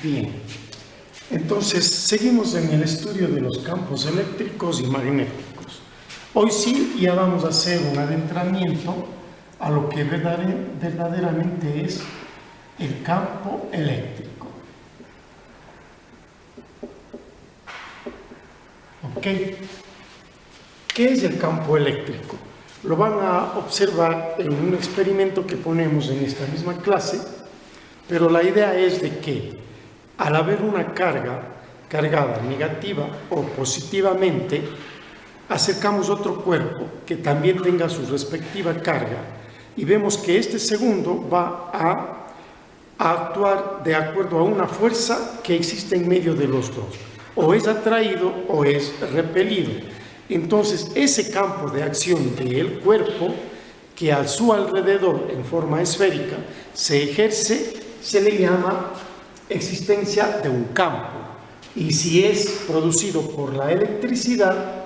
Bien, entonces seguimos en el estudio de los campos eléctricos y magnéticos. Hoy sí ya vamos a hacer un adentramiento a lo que verdaderamente es el campo eléctrico. ¿Ok? ¿Qué es el campo eléctrico? Lo van a observar en un experimento que ponemos en esta misma clase, pero la idea es de que al haber una carga cargada negativa o positivamente, acercamos otro cuerpo que también tenga su respectiva carga y vemos que este segundo va a actuar de acuerdo a una fuerza que existe en medio de los dos, o es atraído o es repelido. Entonces ese campo de acción del cuerpo que a su alrededor en forma esférica se ejerce, se le llama existencia de un campo, y si es producido por la electricidad,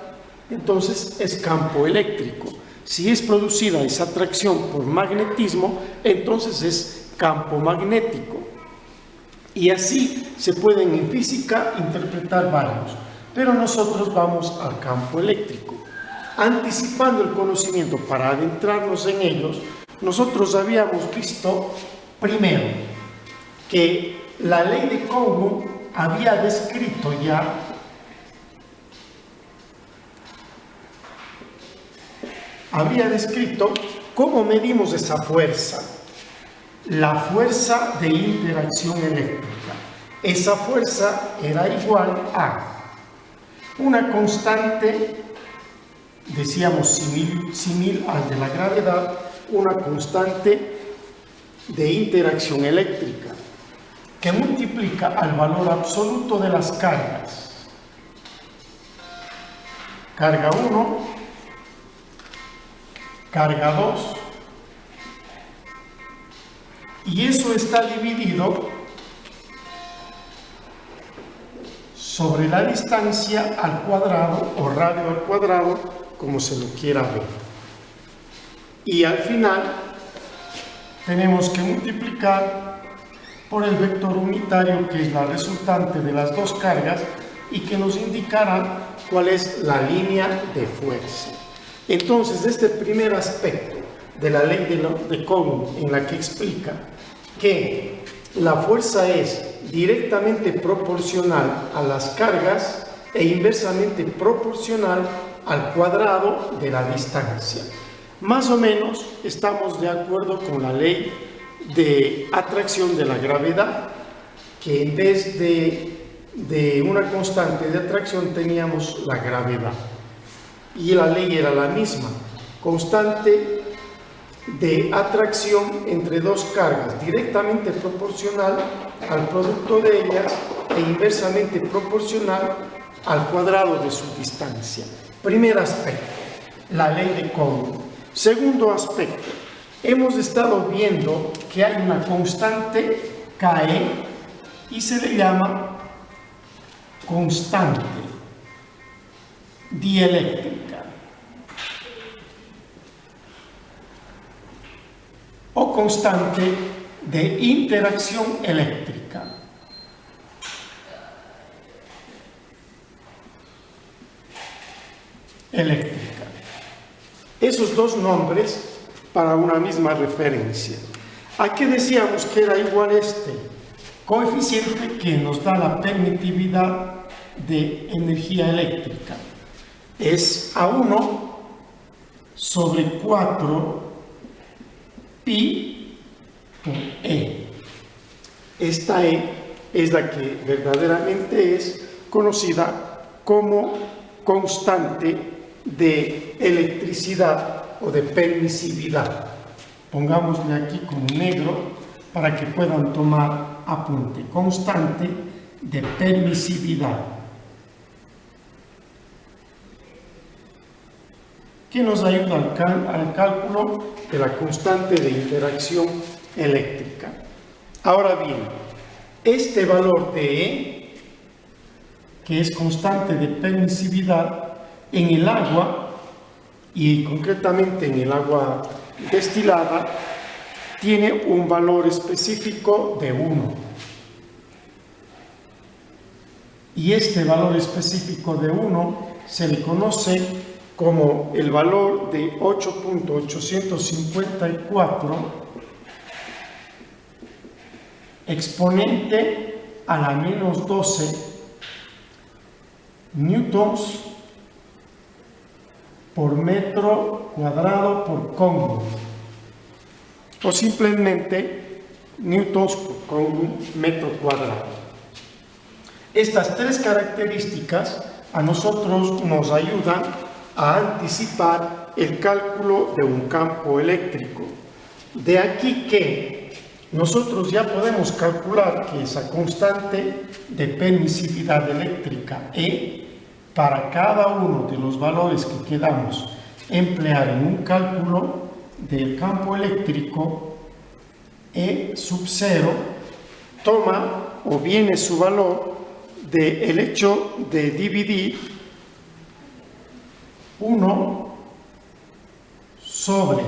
entonces es campo eléctrico. Si es producida esa atracción por magnetismo, entonces es campo magnético. Y así se pueden en física interpretar varios, pero nosotros vamos al campo eléctrico. Anticipando el conocimiento para adentrarnos en ellos, nosotros habíamos visto primero que la ley de Coulomb había descrito ya cómo medimos esa fuerza, la fuerza de interacción eléctrica. Esa fuerza era igual a una constante, decíamos símil al de la gravedad, una constante de interacción eléctrica que multiplica al valor absoluto de las cargas. Carga 1, carga 2, y eso está dividido sobre la distancia al cuadrado o radio al cuadrado, como se lo quiera ver. Y al final tenemos que multiplicar por el vector unitario, que es la resultante de las dos cargas y que nos indicará cuál es la línea de fuerza. Entonces, este primer aspecto de la ley de Coulomb, en la que explica que la fuerza es directamente proporcional a las cargas e inversamente proporcional al cuadrado de la distancia. Más o menos estamos de acuerdo con la ley de atracción de la gravedad, que en vez de una constante de atracción teníamos la gravedad, y la ley era la misma, constante de atracción entre dos cargas directamente proporcional al producto de ellas e inversamente proporcional al cuadrado de su distancia. Primer aspecto, la ley de Coulomb. Segundo aspecto, hemos estado viendo que hay una constante KE y se le llama constante dieléctrica o constante de interacción eléctrica. Esos dos nombres para una misma referencia. ¿A qué decíamos que era igual este? Coeficiente que nos da la permitividad de energía eléctrica. Es A1 sobre 4 pi por E. Esta E es la que verdaderamente es conocida como constante de electricidad o de permisividad. Pongámosle aquí con negro para que puedan tomar apunte. Constante de permisividad, que nos ayuda al cálculo de la constante de interacción eléctrica. Ahora bien, este valor de E, que es constante de permisividad en el agua, y concretamente en el agua destilada, tiene un valor específico de 1. y este valor específico de 1 se le conoce como el valor de 8.854 exponente a la menos 12 newtons por metro cuadrado por cóngulo, o simplemente newtons por cóngulo metro cuadrado. Estas tres características a nosotros nos ayudan a anticipar el cálculo de un campo eléctrico. De aquí que nosotros ya podemos calcular que esa constante de permisividad eléctrica E, para cada uno de los valores que queramos emplear en un cálculo del campo eléctrico, E sub 0 toma o viene su valor del hecho de dividir 1 sobre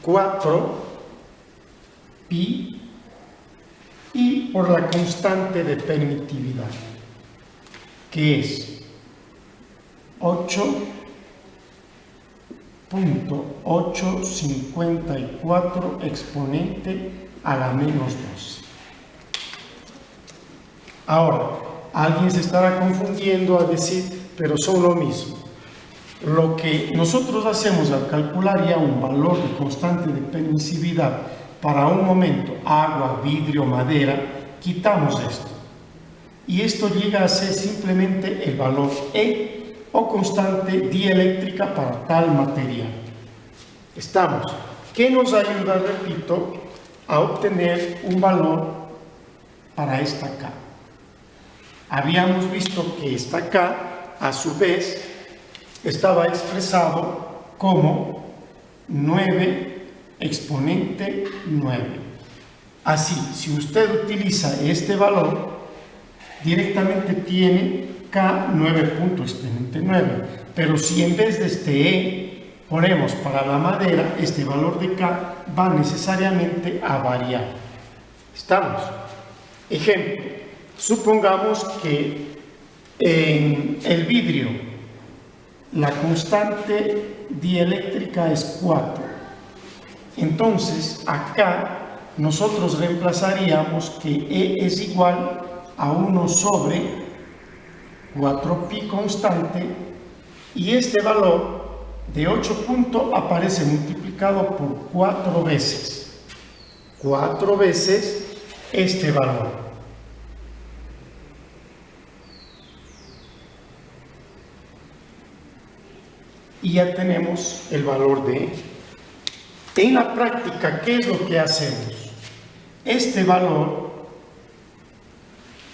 4 pi y por la constante de permitividad, que es 8.854 exponente a la menos 12. Ahora, alguien se estará confundiendo a decir, pero son lo mismo. Lo que nosotros hacemos al calcular ya un valor de constante de permisividad para un momento, agua, vidrio, madera, quitamos esto. Y esto llega a ser simplemente el valor E o constante dieléctrica para tal material. Estamos. ¿Qué nos ayuda, repito, a obtener un valor para esta K? Habíamos visto que esta K, a su vez, estaba expresado como 9 exponente 9. Así, si usted utiliza este valor, directamente tiene K 9 exponente 9. Pero si en vez de este E ponemos para la madera, este valor de K va necesariamente a variar. ¿Estamos? Ejemplo, supongamos que en el vidrio la constante dieléctrica es 4. Entonces, acá nosotros reemplazaríamos que E es igual a 1 sobre 4pi constante, y este valor de 8 puntos aparece multiplicado por 4 veces. 4 veces este valor. Y ya tenemos el valor de E. En la práctica, ¿qué es lo que hacemos? Este valor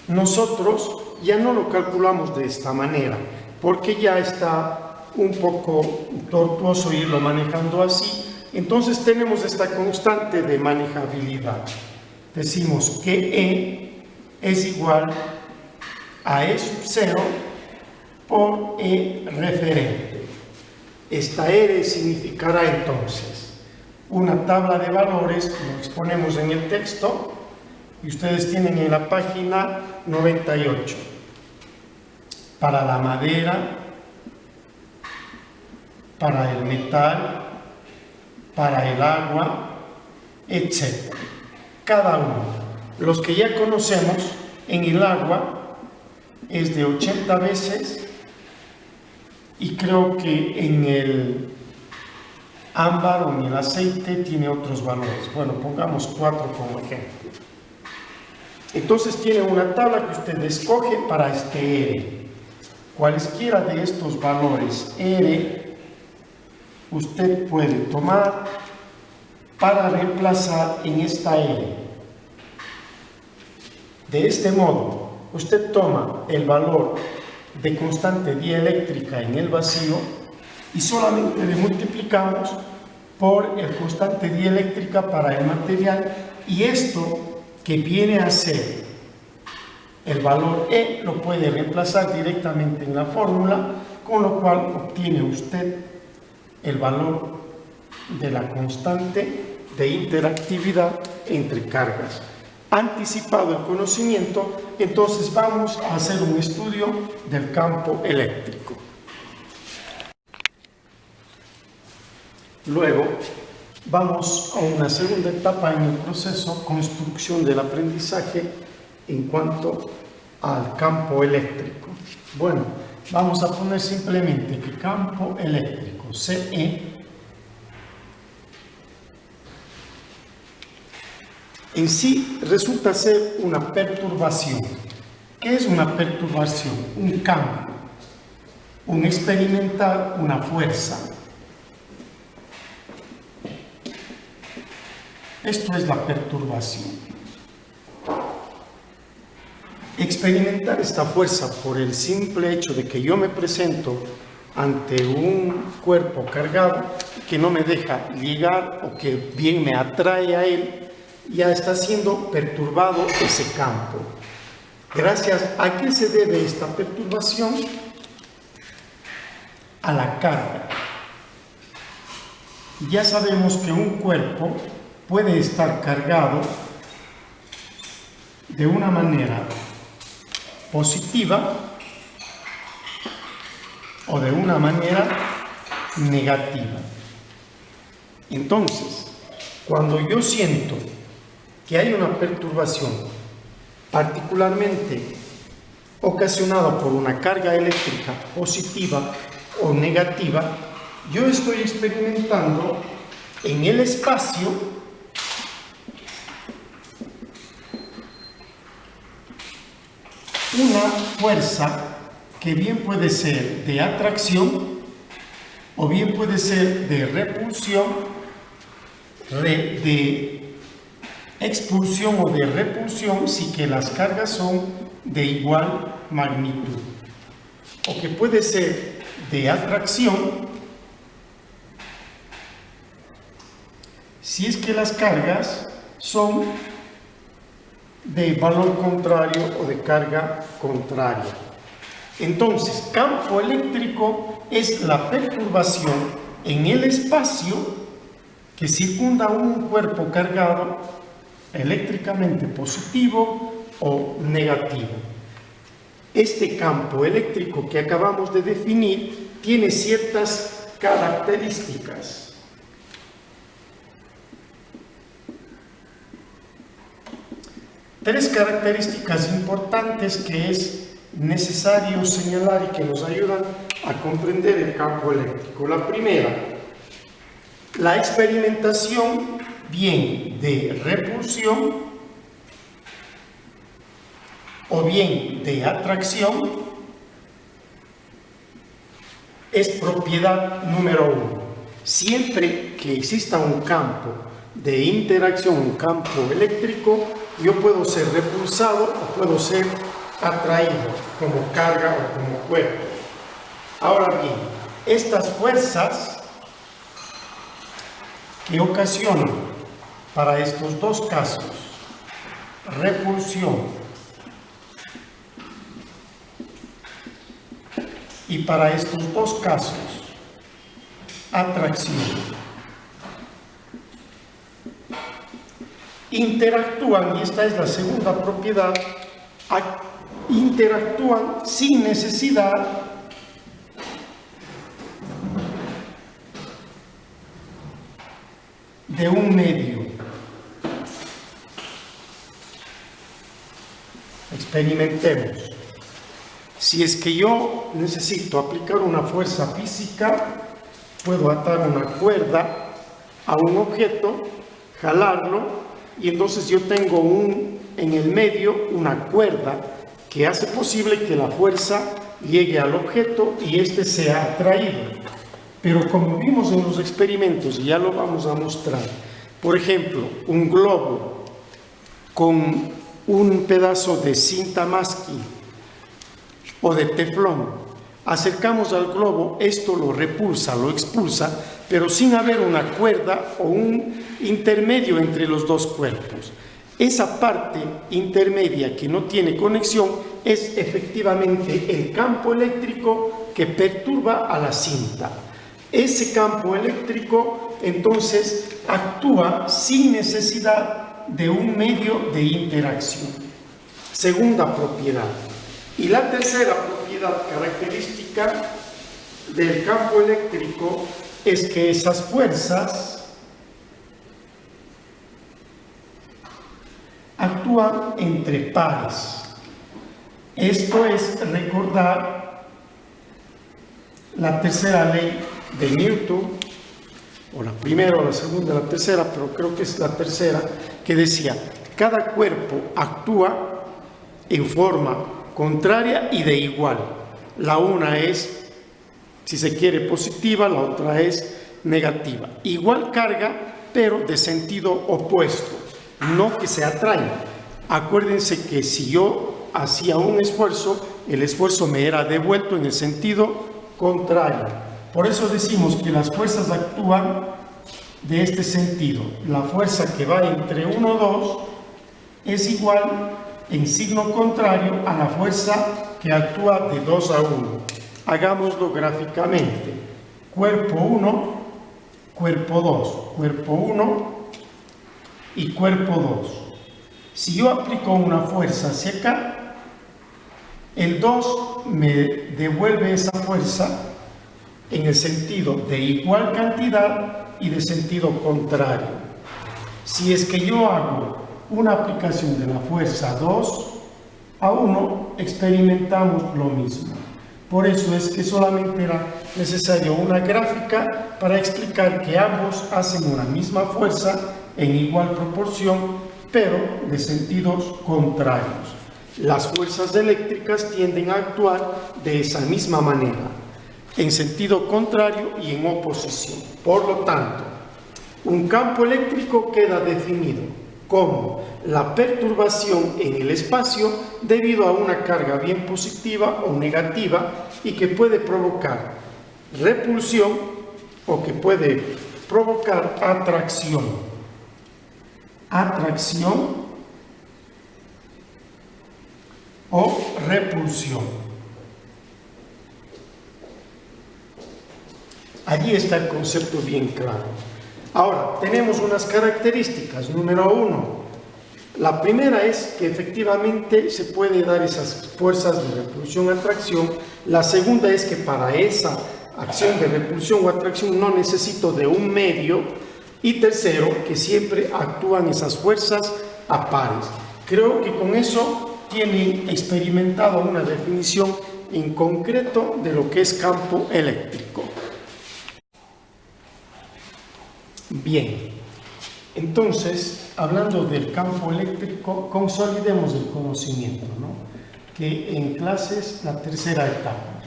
nosotros ya no lo calculamos de esta manera, porque ya está un poco tortuoso irlo manejando así. Entonces tenemos esta constante de manejabilidad. Decimos que E es igual a E sub 0 por E referente. Esta R significará entonces una tabla de valores, lo exponemos en el texto, y ustedes tienen en la página 98. Para la madera, para el metal, para el agua, etc. Cada uno. Los que ya conocemos, en el agua es de 80 veces, y creo que en el ámbar o en el aceite tiene otros valores. Bueno, pongamos 4 como ejemplo. Entonces tiene una tabla que usted escoge para este R. Cualesquiera de estos valores R, usted puede tomar para reemplazar en esta R. De este modo, usted toma el valor de constante dieléctrica en el vacío y solamente le multiplicamos por el constante dieléctrica para el material, y esto que viene a ser el valor E lo puede reemplazar directamente en la fórmula, con lo cual obtiene usted el valor de la constante de interactividad entre cargas. anticipado el conocimiento, entonces vamos a hacer un estudio del campo eléctrico. Luego, vamos a una segunda etapa en el proceso, construcción del aprendizaje en cuanto al campo eléctrico. Bueno, vamos a poner simplemente que campo eléctrico, CE, en sí resulta ser una perturbación. ¿Qué es una perturbación? Un cambio, un experimentar una fuerza. Esto es la perturbación. Experimentar esta fuerza por el simple hecho de que yo me presento ante un cuerpo cargado que no me deja llegar o que bien me atrae a él, ya está siendo perturbado ese campo. Gracias a qué se debe esta perturbación? A la carga. Ya sabemos que un cuerpo puede estar cargado de una manera positiva o de una manera negativa. Entonces, cuando yo siento que hay una perturbación particularmente ocasionada por una carga eléctrica positiva o negativa, yo estoy experimentando en el espacio una fuerza que bien puede ser de atracción o bien puede ser de repulsión, de expulsión o de repulsión si que las cargas son de igual magnitud, o que puede ser de atracción si es que las cargas son de valor contrario o de carga contraria. Entonces, campo eléctrico es la perturbación en el espacio que circunda un cuerpo cargado eléctricamente positivo o negativo. Este campo eléctrico que acabamos de definir tiene ciertas características. Tres características importantes que es necesario señalar y que nos ayudan a comprender el campo eléctrico. La primera, la experimentación bien de repulsión o bien de atracción es propiedad número uno. Siempre que exista un campo de interacción, un campo eléctrico, yo puedo ser repulsado o puedo ser atraído como carga o como cuerpo. Ahora bien, estas fuerzas que ocasionan para estos dos casos repulsión y para estos dos casos atracción interactúan, y esta es la segunda propiedad, interactúan sin necesidad de un medio. Experimentemos. Si es que yo necesito aplicar una fuerza física, puedo atar una cuerda a un objeto, jalarlo, y entonces yo tengo en el medio una cuerda que hace posible que la fuerza llegue al objeto y éste sea atraído. Pero como vimos en los experimentos, y ya lo vamos a mostrar, por ejemplo, un globo con un pedazo de cinta masking o de teflón, acercamos al globo, esto lo repulsa, lo expulsa, pero sin haber una cuerda o un intermedio entre los dos cuerpos. Esa parte intermedia que no tiene conexión es efectivamente el campo eléctrico que perturba a la cinta. Ese campo eléctrico entonces actúa sin necesidad de un medio de interacción. Segunda propiedad. Y la tercera propiedad característica del campo eléctrico es que esas fuerzas actúan entre pares. Esto es recordar la tercera ley de Newton, o la primera, o la segunda, la tercera, pero creo que es la tercera, que decía, cada cuerpo actúa en forma contraria y de igual. La una es, si se quiere, positiva, la otra es negativa. Igual carga, pero de sentido opuesto, no que se atraen. Acuérdense que si yo hacía un esfuerzo, el esfuerzo me era devuelto en el sentido contrario. Por eso decimos que las fuerzas actúan de este sentido. La fuerza que va entre 1 y 2 es igual en signo contrario a la fuerza que actúa de 2 a 1. Hagámoslo gráficamente. Cuerpo 1, cuerpo 2, cuerpo 1 y cuerpo 2. Si yo aplico una fuerza hacia acá, el 2 me devuelve esa fuerza en el sentido de igual cantidad y de sentido contrario. Si es que yo hago una aplicación de la fuerza 2 a 1, experimentamos lo mismo. Por eso es que solamente era necesario una gráfica para explicar que ambos hacen una misma fuerza en igual proporción, pero de sentidos contrarios. Las fuerzas eléctricas tienden a actuar de esa misma manera, en sentido contrario y en oposición. Por lo tanto, un campo eléctrico queda definido como la perturbación en el espacio debido a una carga bien positiva o negativa y que puede provocar repulsión o que puede provocar atracción. Atracción o repulsión. Allí está el concepto bien claro. Ahora, tenemos unas características. Número 1, la primera es que efectivamente se puede dar esas fuerzas de repulsión-atracción. La segunda es que para esa acción de repulsión o atracción no necesito de un medio. Y tercero, que siempre actúan esas fuerzas a pares. Creo que con eso tienen experimentado una definición en concreto de lo que es campo eléctrico. Bien, entonces, hablando del campo eléctrico, consolidemos el conocimiento, ¿no? Que en clases la tercera etapa,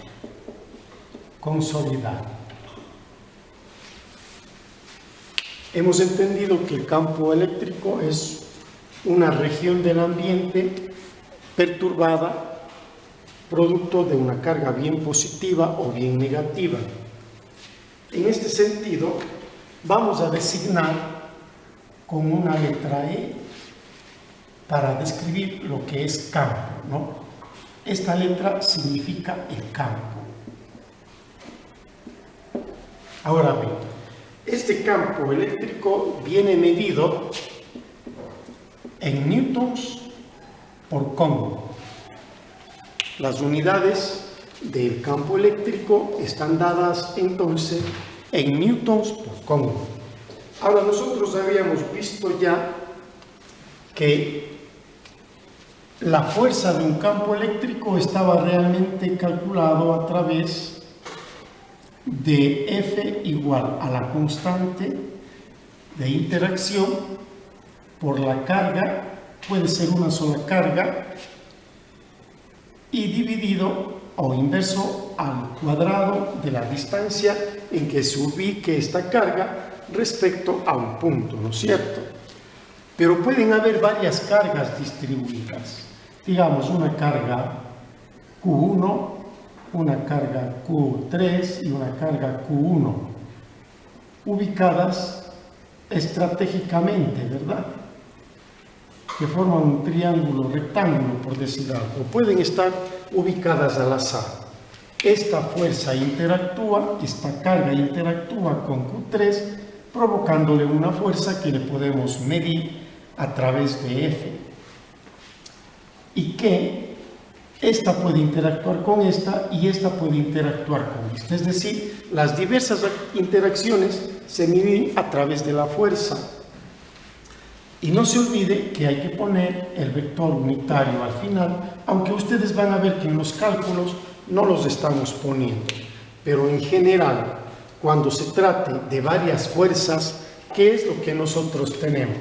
consolidar. Hemos entendido que el campo eléctrico es una región del ambiente perturbada, producto de una carga bien positiva o bien negativa. En este sentido, vamos a designar con una letra E para describir lo que es campo, ¿no? Esta letra significa el campo. Ahora bien, este campo eléctrico viene medido en newtons por Coulomb. Las unidades del campo eléctrico están dadas entonces en newtons por Coulomb. Ahora, nosotros habíamos visto ya que la fuerza de un campo eléctrico estaba realmente calculado a través de F igual a la constante de interacción por la carga, puede ser una sola carga, y dividido o inverso al cuadrado de la distancia en que se ubique esta carga respecto a un punto, ¿no es cierto? Pero pueden haber varias cargas distribuidas, digamos una carga Q1, una carga Q3 y una carga Q1, ubicadas estratégicamente, ¿verdad? Que forman un triángulo rectángulo, por decir algo. Pueden estar ubicadas al azar. Esta fuerza interactúa, esta carga interactúa con Q3, provocándole una fuerza que le podemos medir a través de F. Y que esta puede interactuar con esta y esta puede interactuar con esta. Es decir, las diversas interacciones se miden a través de la fuerza. Y no se olvide que hay que poner el vector unitario al final, aunque ustedes van a ver que en los cálculos no los estamos poniendo. Pero en general, cuando se trate de varias fuerzas, ¿qué es lo que nosotros tenemos?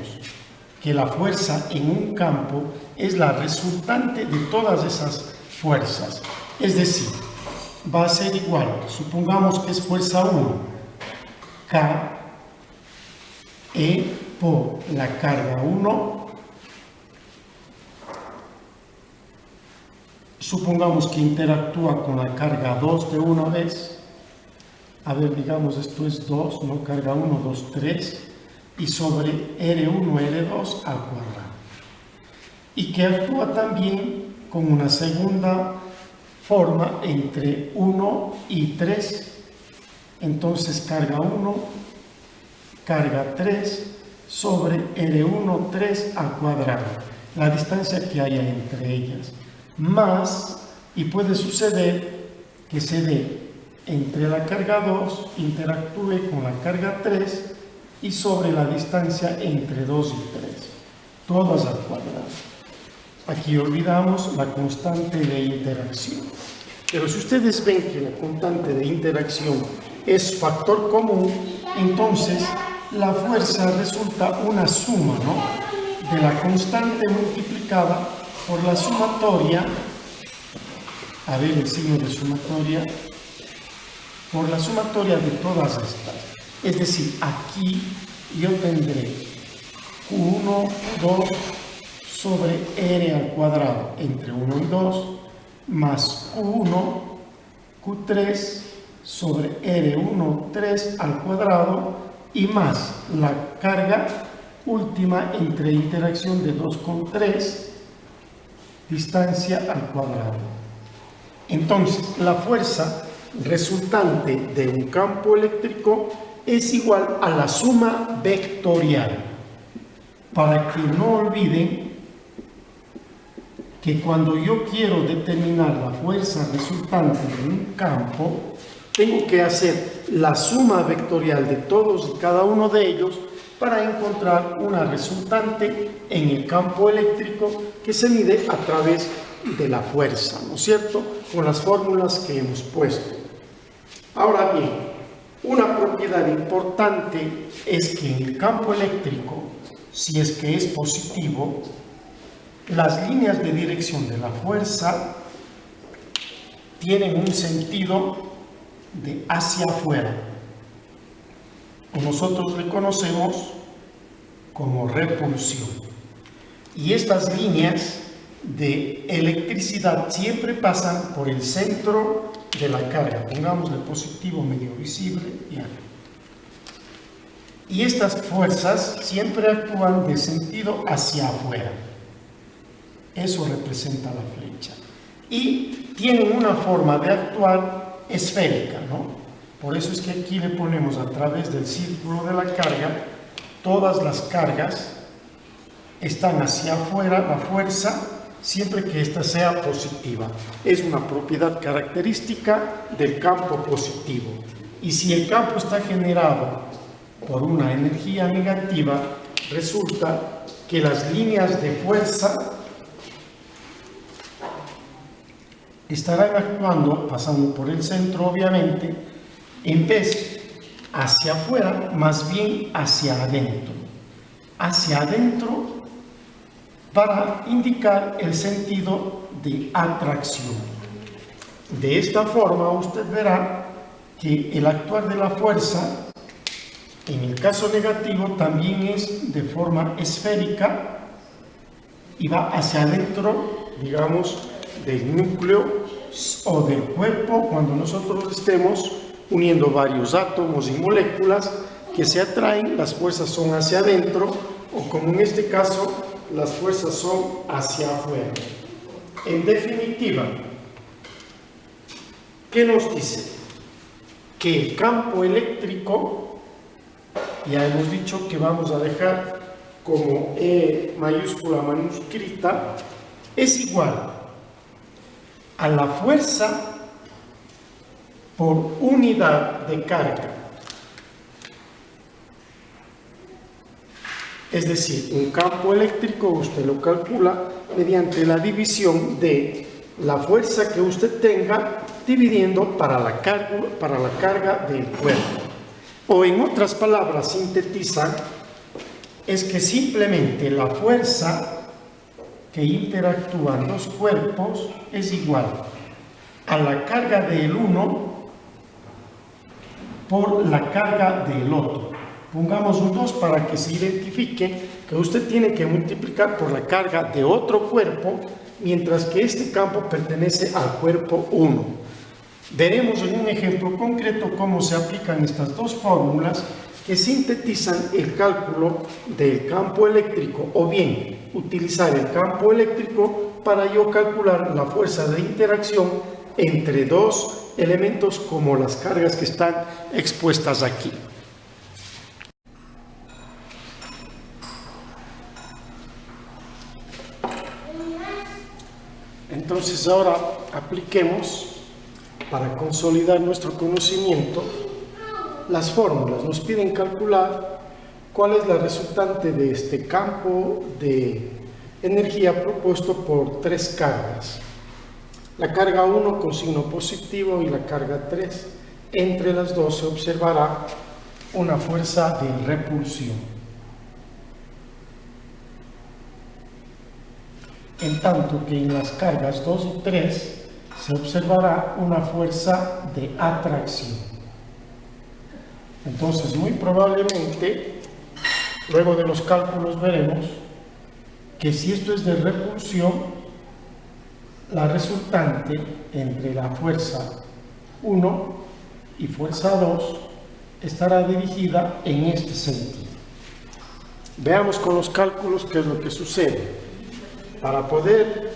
Que la fuerza en un campo es la resultante de todas esas fuerzas. Es decir, va a ser igual, supongamos que es fuerza 1, K, E por la carga 1, supongamos que interactúa con la carga 2 de una vez, a ver, digamos esto es 2, ¿no? Carga 1, 2, 3, y sobre R1, R2 al cuadrado. Y que actúa también con una segunda forma entre 1 y 3, entonces carga 1, carga 3, sobre R1, 3 al cuadrado, la distancia que haya entre ellas, más, y puede suceder que se dé entre la carga 2, interactúe con la carga 3, y sobre la distancia entre 2 y 3, todas al cuadrado. Aquí olvidamos la constante de interacción. Pero si ustedes ven que la constante de interacción es factor común, entonces la fuerza resulta una suma, ¿no?, de la constante multiplicada por la sumatoria, a ver el signo de sumatoria, por la sumatoria de todas estas. Es decir, aquí yo tendré Q1, Q2 sobre R al cuadrado entre 1 y 2, más Q1, Q3 sobre R1, 3 al cuadrado, y más la carga última entre interacción de 2 con 3, distancia al cuadrado. Entonces, la fuerza resultante de un campo eléctrico es igual a la suma vectorial. Para que no olviden que cuando yo quiero determinar la fuerza resultante de un campo, tengo que hacer la suma vectorial de todos y cada uno de ellos para encontrar una resultante en el campo eléctrico que se mide a través de la fuerza, ¿no es cierto?, con las fórmulas que hemos puesto. Ahora bien, una propiedad importante es que en el campo eléctrico, si es que es positivo, las líneas de dirección de la fuerza tienen un sentido de hacia afuera, o nosotros le conocemos como repulsión. Y estas líneas de electricidad siempre pasan por el centro de la carga, pongámosle positivo medio visible y estas fuerzas siempre actúan de sentido hacia afuera. Eso representa la flecha. Y tienen una forma de actuar esférica, ¿no? Por eso es que aquí le ponemos a través del círculo de la carga, todas las cargas están hacia afuera, la fuerza, siempre que ésta sea positiva. Es una propiedad característica del campo positivo. Y si el campo está generado por una energía negativa, resulta que las líneas de fuerza estarán actuando, pasando por el centro obviamente, en vez hacia afuera, más bien hacia adentro. Hacia adentro para indicar el sentido de atracción. De esta forma usted verá que el actuar de la fuerza, en el caso negativo, también es de forma esférica y va hacia adentro, digamos, del núcleo o del cuerpo, cuando nosotros estemos uniendo varios átomos y moléculas que se atraen, las fuerzas son hacia adentro, o como en este caso, las fuerzas son hacia afuera. En definitiva, ¿qué nos dice? Que el campo eléctrico, ya hemos dicho que vamos a dejar como E mayúscula manuscrita, es igual a la fuerza por unidad de carga. Es decir, un campo eléctrico usted lo calcula mediante la división de la fuerza que usted tenga dividiendo para la carga del cuerpo. O en otras palabras, sintetizan, es que simplemente la fuerza que interactúan los cuerpos es igual a la carga del uno por la carga del otro. Pongamos un 2 para que se identifique que usted tiene que multiplicar por la carga de otro cuerpo, mientras que este campo pertenece al cuerpo 1. Veremos en un ejemplo concreto cómo se aplican estas dos fórmulas que sintetizan el cálculo del campo eléctrico, o bien utilizar el campo eléctrico para yo calcular la fuerza de interacción entre dos elementos como las cargas que están expuestas aquí. Entonces ahora apliquemos, para consolidar nuestro conocimiento, las fórmulas. Nos piden calcular cuál es la resultante de este campo de energía propuesto por tres cargas. La carga 1 con signo positivo y la carga 3. Entre las dos se observará una fuerza de repulsión. En tanto que en las cargas 2 y 3 se observará una fuerza de atracción. Entonces, muy probablemente, luego de los cálculos veremos que si esto es de repulsión, la resultante entre la fuerza 1 y fuerza 2 estará dirigida en este sentido. Veamos con los cálculos qué es lo que sucede. Para poder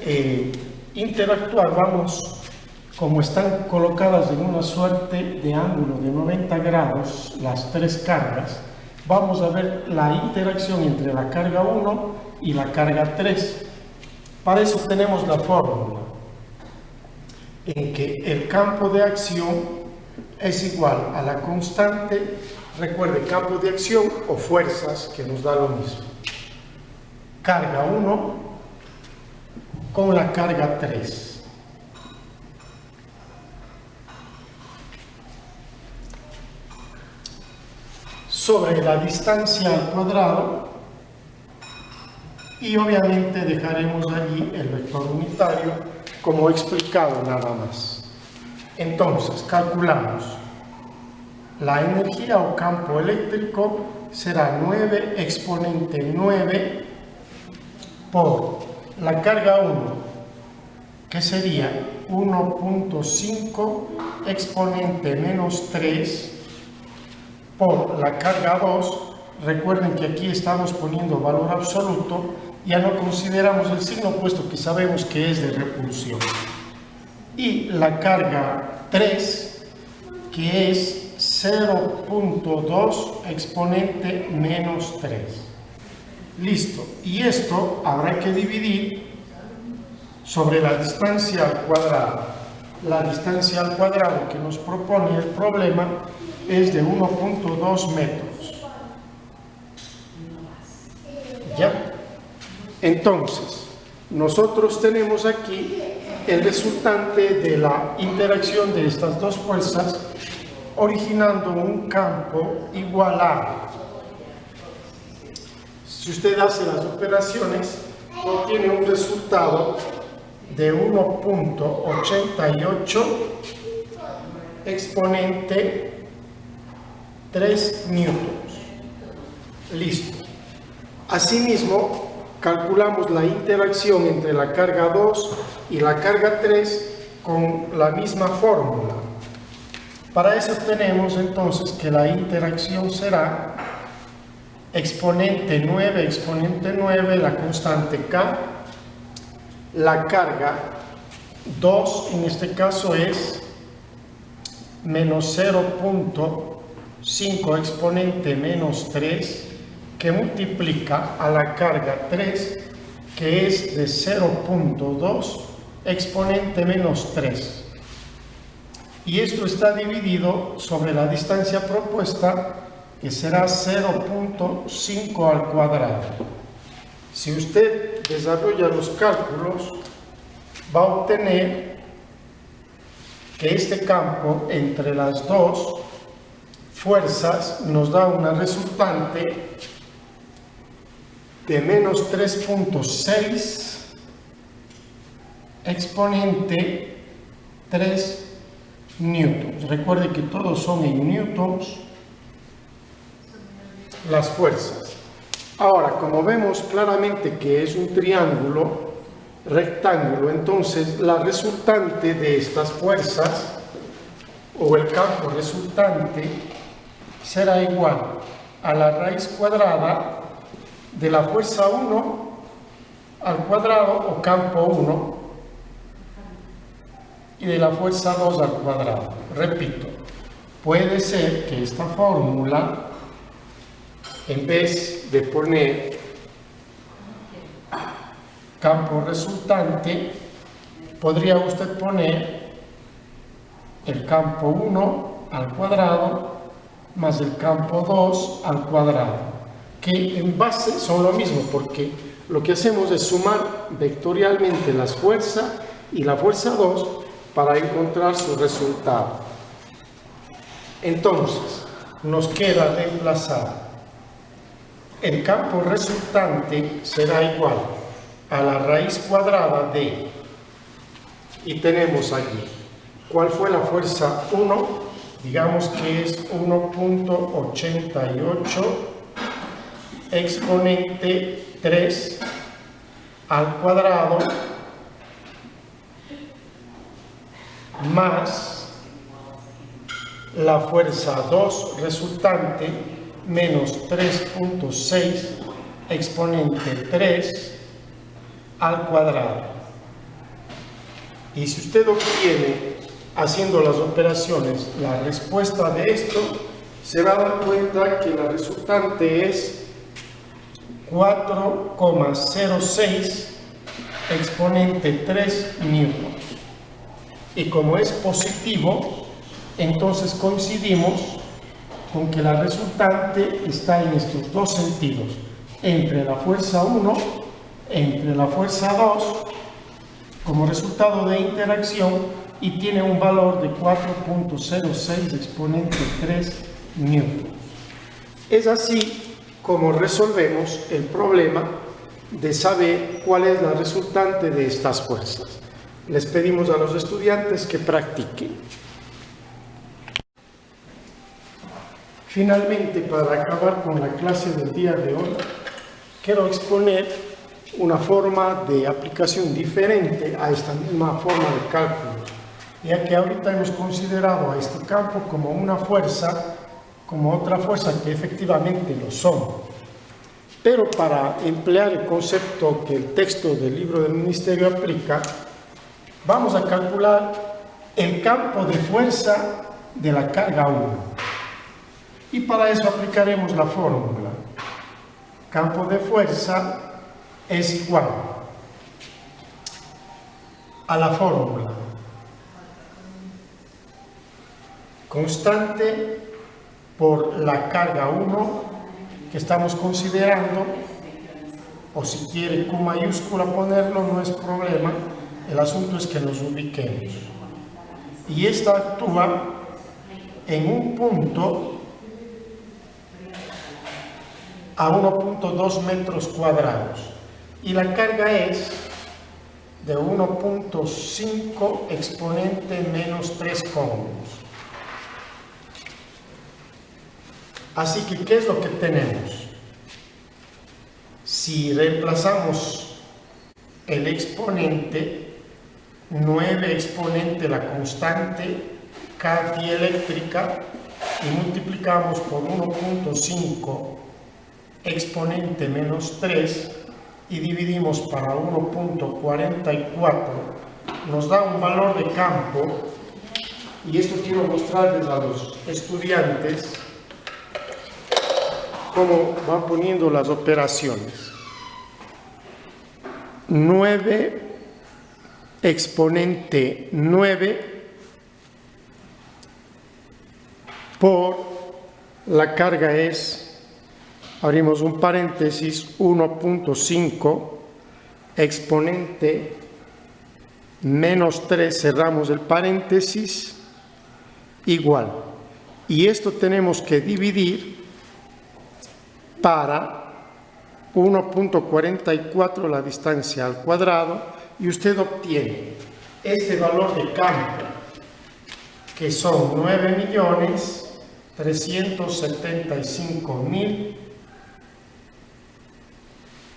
interactuar, vamos, como están colocadas en una suerte de ángulo de 90 grados las tres cargas, vamos a ver la interacción entre la carga 1 y la carga 3. Para eso tenemos la fórmula, en que el campo de acción es igual a la constante, recuerde, campo de acción o fuerzas, que nos da lo mismo, carga 1 con la carga 3. Sobre la distancia al cuadrado, y obviamente dejaremos allí el vector unitario como explicado nada más. Entonces calculamos la energía o campo eléctrico será 9 exponente 9 por la carga 1, que sería 1.5 exponente menos 3 por la carga 2. Recuerden que aquí estamos poniendo valor absoluto, ya no consideramos el signo puesto que sabemos que es de repulsión. Y la carga 3, que es 0.2 exponente menos 3. Listo. Y esto habrá que dividir sobre la distancia al cuadrado. La distancia al cuadrado que nos propone el problema es de 1.2 metros. ¿Ya? Entonces, nosotros tenemos aquí el resultante de la interacción de estas dos fuerzas, originando un campo igual a, si usted hace las operaciones, obtiene un resultado de 1.88 exponente 3 newtons. Listo. Asimismo, calculamos la interacción entre la carga 2 y la carga 3 con la misma fórmula. Para eso tenemos entonces que la interacción será exponente 9, la constante K, la carga 2, en este caso es menos 0.5 exponente menos 3, que multiplica a la carga 3, que es de 0.2 exponente menos 3. Y esto está dividido sobre la distancia propuesta, que será 0.5 al cuadrado. Si usted desarrolla los cálculos, va a obtener que este campo entre las dos fuerzas nos da una resultante de menos 3.6 exponente 3 newtons. Recuerde que todos son en newtons las fuerzas. Ahora, como vemos claramente que es un triángulo rectángulo, entonces la resultante de estas fuerzas o el campo resultante será igual a la raíz cuadrada de la fuerza 1 al cuadrado o campo 1 y de la fuerza 2 al cuadrado. Repito, puede ser que esta fórmula, en vez de poner campo resultante, podría usted poner el campo 1 al cuadrado más el campo 2 al cuadrado, que en base son lo mismo, porque lo que hacemos es sumar vectorialmente las fuerzas y la fuerza 2 para encontrar su resultado. Entonces, nos queda reemplazar el campo resultante será igual a la raíz cuadrada de, y tenemos allí, ¿cuál fue la fuerza 1? Digamos que es 1.88 exponente 3 al cuadrado más la fuerza 2 resultante menos 3.6 exponente 3 al cuadrado. Y si usted obtiene, haciendo las operaciones, la respuesta de esto, se va a dar cuenta que la resultante es 4,06 exponente 3 newtons. Y como es positivo, entonces coincidimos con que la resultante está en estos dos sentidos, entre la fuerza 1, entre la fuerza 2, como resultado de interacción, y tiene un valor de 4.06 exponente 3 newtons. Es así como resolvemos el problema de saber cuál es la resultante de estas fuerzas. Les pedimos a los estudiantes que practiquen. Finalmente, para acabar con la clase del día de hoy, quiero exponer una forma de aplicación diferente a esta misma forma de cálculo, ya que ahorita hemos considerado a este campo como una fuerza, como otra fuerza que efectivamente lo son. Pero para emplear el concepto que el texto del libro del ministerio aplica, vamos a calcular el campo de fuerza de la carga 1. Y para eso aplicaremos la fórmula. Campo de fuerza es igual a la fórmula constante por la carga 1 que estamos considerando, o si quiere Q mayúscula ponerlo, no es problema, el asunto es que nos ubiquemos. Y esta actúa en un punto a 1.2 metros cuadrados y la carga es de 1.5 exponente menos 3 coulombs. Así que, ¿qué es lo que tenemos? Si reemplazamos el exponente, 9 exponente la constante K dieléctrica, y multiplicamos por 1.5 exponente menos 3 y dividimos para 1.44, nos da un valor de campo, y esto quiero mostrarles a los estudiantes. cómo va poniendo las operaciones. 9 exponente 9 por la carga es, abrimos un paréntesis, 1.5 exponente menos 3, cerramos el paréntesis, igual. Y esto tenemos que dividir para 1.44 la distancia al cuadrado y usted obtiene este valor de campo, que son 9.375.000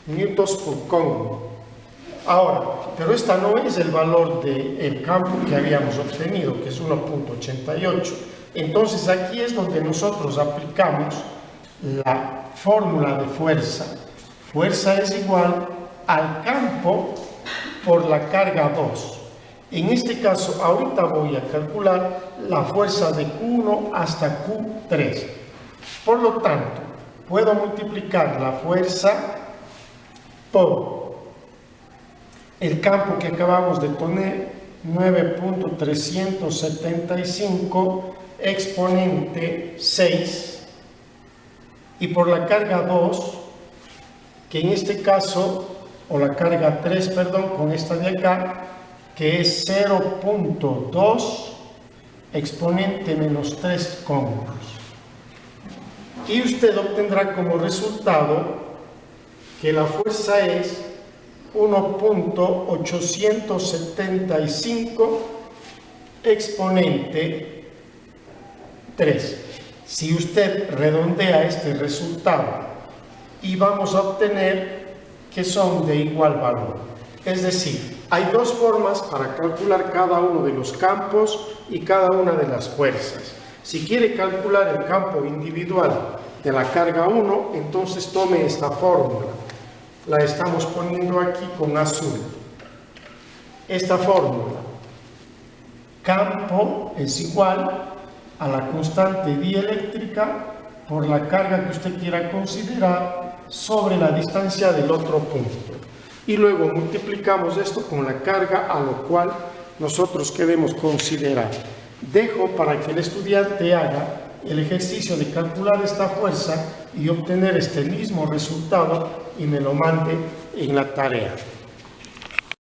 newtons por cono. Ahora, pero esta no es el valor del campo que habíamos obtenido, que es 1.88. Entonces aquí es donde nosotros aplicamos la fórmula de fuerza. Fuerza es igual al campo por la carga 2. En este caso, ahorita voy a calcular la fuerza de Q1 hasta Q3. Por lo tanto, puedo multiplicar la fuerza por el campo que acabamos de poner, 9.375 exponente 6, y por la carga 2, que en este caso, o la carga 3, perdón, con esta de acá, que es 0.2 exponente menos 3 cóncavos. Y usted obtendrá como resultado que la fuerza es 1.875 exponente 3. Si usted redondea este resultado, y vamos a obtener que son de igual valor. Es decir, hay dos formas para calcular cada uno de los campos y cada una de las fuerzas. Si quiere calcular el campo individual de la carga 1, entonces tome esta fórmula. La estamos poniendo aquí con azul. Esta fórmula, campo es igual a la constante dieléctrica por la carga que usted quiera considerar sobre la distancia del otro punto. Y luego multiplicamos esto con la carga a lo cual nosotros queremos considerar. Dejo para que el estudiante haga el ejercicio de calcular esta fuerza y obtener este mismo resultado y me lo mande en la tarea.